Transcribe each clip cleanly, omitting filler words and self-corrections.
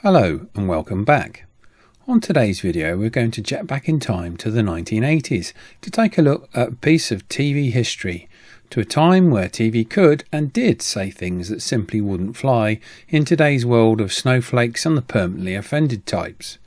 Hello and welcome back. On today's video we're going to jet back in time to the 1980s to take a look at a piece of TV history, to a time where TV could and did say things that simply wouldn't fly in today's world of snowflakes and the permanently offended types.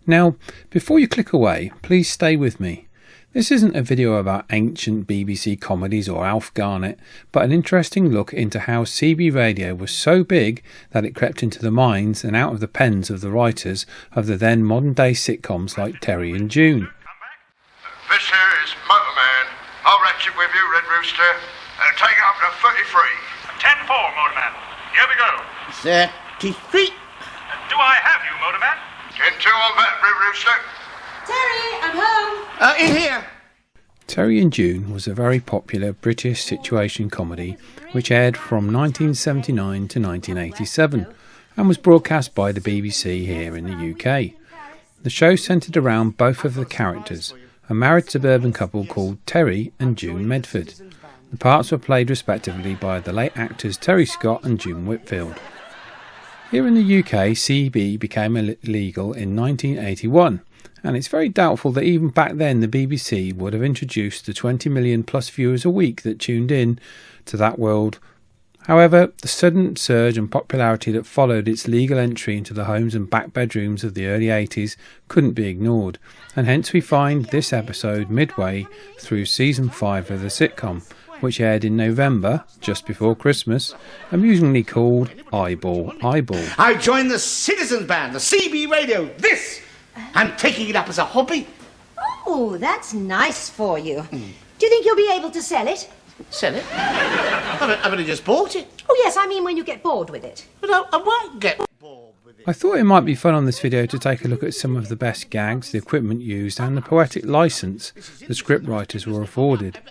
Now, before you click away, please stay with me. This isn't a video about ancient BBC comedies or Alf Garnett, but an interesting look into how CB radio was so big that it crept into the minds and out of the pens of the writers of the then modern day sitcoms like Terry and June. This here is Motorman. I'll ratchet with you, Red Rooster, and take up to 33. 10-4, Motorman. Here we go. 33. Do I have you, Motorman? 10-2 on that, Red Rooster. Terry, I'm home. In here. Terry and June was a very popular British situation comedy which aired from 1979 to 1987 and was broadcast by the BBC here in the UK. The show centred around both of the characters, a married suburban couple called Terry and June Medford. The parts were played respectively by the late actors Terry Scott and June Whitfield. Here in the UK, CB became illegal in 1981. And it's very doubtful that even back then the BBC would have introduced the 20 million plus viewers a week that tuned in to that world. However, the sudden surge in popularity that followed its legal entry into the homes and back bedrooms of the early 80s couldn't be ignored, and hence we find this episode midway through season 5 of the sitcom, which aired in November, just before Christmas, amusingly called Eyeball Eyeball. I joined the Citizens Band, the CB radio. I'm taking it up as a hobby. Oh, that's nice for you. Do you think you'll be able to sell it? Sell it? I've only just bought it. Oh, yes, I mean when you get bored with it. But I won't get bored with it. I thought it might be fun on this video to take a look at some of the best gags, the equipment used and the poetic licence the scriptwriters were afforded.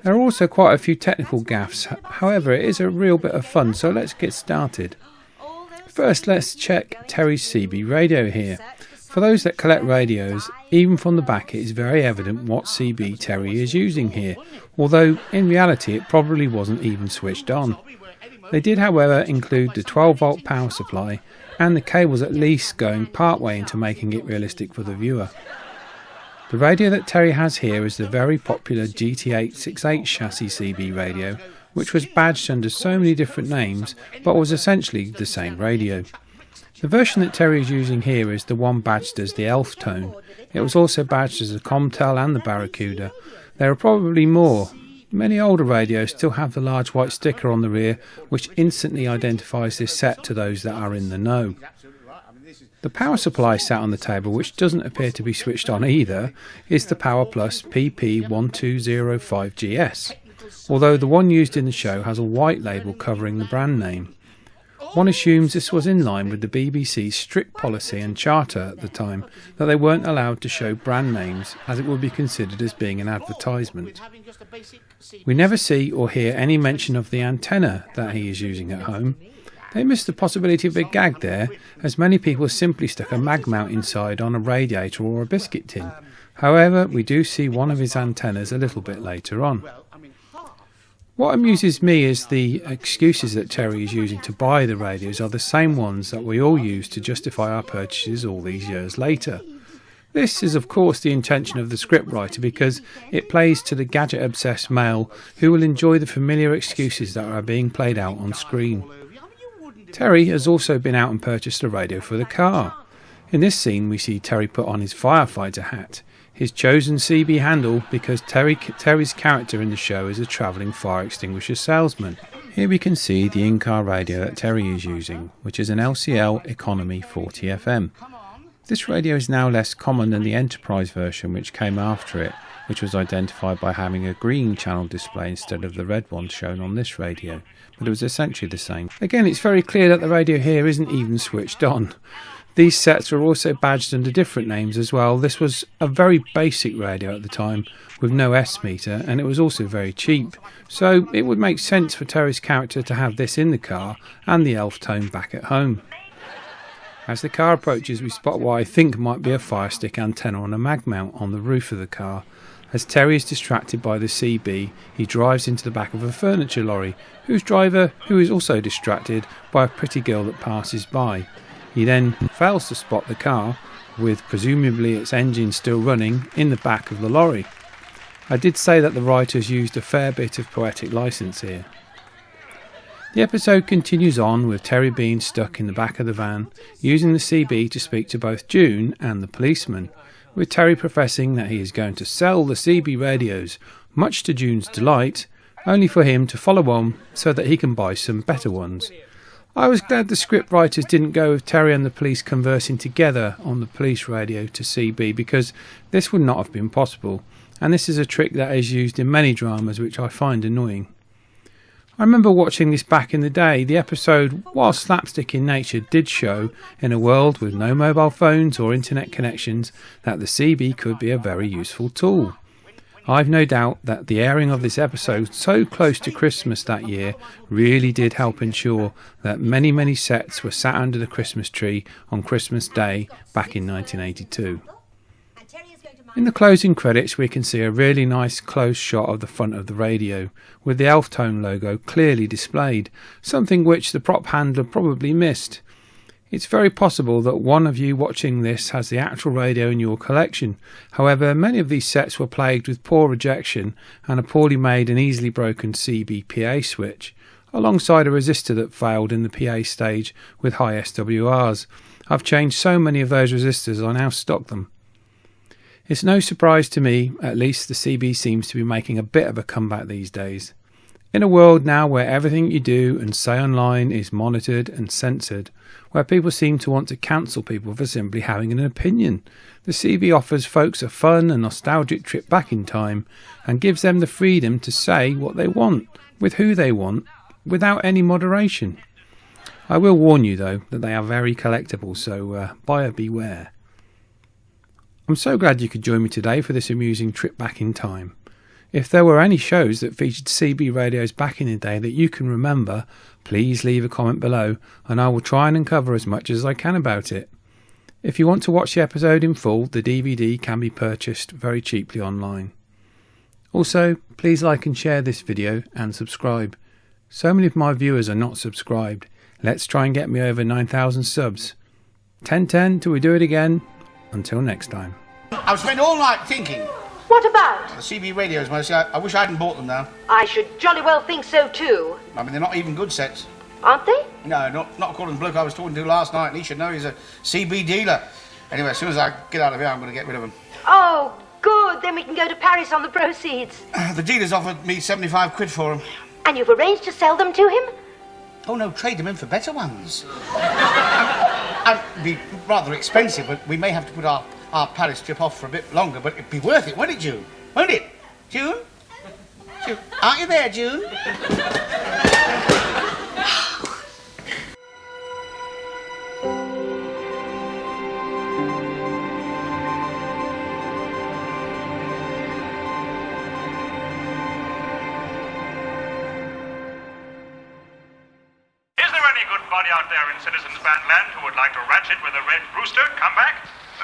There are also quite a few technical gaffes, however it is a real bit of fun, so let's get started. First, let's check Terry's CB radio here. For those that collect radios, even from the back it is very evident what CB Terry is using here, although in reality it probably wasn't even switched on. They did however include the 12-volt power supply and the cables at least going partway into making it realistic for the viewer. The radio that Terry has here is the very popular GT868 chassis CB radio, which was badged under so many different names but was essentially the same radio. The version that Terry is using here is the one badged as the Elf tone. It was also badged as the Comtel and the Barracuda. There are probably more. Many older radios still have the large white sticker on the rear which instantly identifies this set to those that are in the know. The power supply sat on the table, which doesn't appear to be switched on either, is the Power Plus PP1205GS, although the one used in the show has a white label covering the brand name. One assumes this was in line with the BBC's strict policy and charter at the time that they weren't allowed to show brand names as it would be considered as being an advertisement. We never see or hear any mention of the antenna that he is using at home. They missed the possibility of a gag there, as many people simply stuck a mag mount inside on a radiator or a biscuit tin. However, we do see one of his antennas a little bit later on. What amuses me is the excuses that Terry is using to buy the radios are the same ones that we all use to justify our purchases all these years later. This is of course the intention of the scriptwriter because it plays to the gadget-obsessed male who will enjoy the familiar excuses that are being played out on screen. Terry has also been out and purchased a radio for the car. In this scene we see Terry put on his firefighter hat, his chosen CB handle because Terry's character in the show is a travelling fire extinguisher salesman. Here we can see the in-car radio that Terry is using, which is an LCL Economy 40FM. This radio is now less common than the Enterprise version which came after it, which was identified by having a green channel display instead of the red one shown on this radio, but it was essentially the same. Again, it's very clear that the radio here isn't even switched on. These sets were also badged under different names as well. This was a very basic radio at the time with no S-meter, and it was also very cheap. So it would make sense for Terry's character to have this in the car and the Elf tone back at home. As the car approaches, we spot what I think might be a fire stick antenna on a mag mount on the roof of the car. As Terry is distracted by the CB, he drives into the back of a furniture lorry, whose driver, who is also distracted by a pretty girl that passes by. He then fails to spot the car, with presumably its engine still running, in the back of the lorry. I did say that the writers used a fair bit of poetic license here. The episode continues on with Terry being stuck in the back of the van, using the CB to speak to both June and the policeman, with Terry professing that he is going to sell the CB radios, much to June's delight, only for him to follow on so that he can buy some better ones. I was glad the script writers didn't go with Terry and the police conversing together on the police radio to CB, because this would not have been possible, and this is a trick that is used in many dramas which I find annoying. I remember watching this back in the day. The episode, while slapstick in nature, did show, in a world with no mobile phones or internet connections, that the CB could be a very useful tool. I've no doubt that the airing of this episode so close to Christmas that year really did help ensure that many sets were sat under the Christmas tree on Christmas Day back in 1982. In the closing credits we can see a really nice close shot of the front of the radio, with the Elftone logo clearly displayed, something which the prop handler probably missed. It's very possible that one of you watching this has the actual radio in your collection. However, many of these sets were plagued with poor rejection and a poorly made and easily broken CB PA switch, alongside a resistor that failed in the PA stage with high SWRs. I've changed so many of those resistors I now stock them. It's no surprise to me, at least the CB seems to be making a bit of a comeback these days. In a world now where everything you do and say online is monitored and censored, where people seem to want to cancel people for simply having an opinion, the CB offers folks a fun and nostalgic trip back in time and gives them the freedom to say what they want, with who they want, without any moderation. I will warn you though that they are very collectible, so buyer beware. I'm so glad you could join me today for this amusing trip back in time. If there were any shows that featured CB radios back in the day that you can remember, please leave a comment below and I will try and uncover as much as I can about it. If you want to watch the episode in full, the DVD can be purchased very cheaply online. Also, please like and share this video and subscribe. So many of my viewers are not subscribed. Let's try and get me over 9,000 subs. 10 till we do it again. Until next time. I've spent all night thinking. What about? The CB radios, mostly. I wish I hadn't bought them now. I should jolly well think so too. I mean, they're not even good sets. Aren't they? No, not according to the bloke I was talking to last night, and he should know he's a CB dealer. Anyway, as soon as I get out of here, I'm going to get rid of them. Oh, good. Then we can go to Paris on the proceeds. The dealer's offered me 75 quid for them. And you've arranged to sell them to him? Oh, no, trade them in for better ones. It'd be rather expensive, but we may have to put our Paris trip off for a bit longer, but it'd be worth it, won't it, June? Won't it? June? June? Aren't you there, June? Is there any good body out there in Citizens Band Land who would like to ratchet with a red rooster? Come back.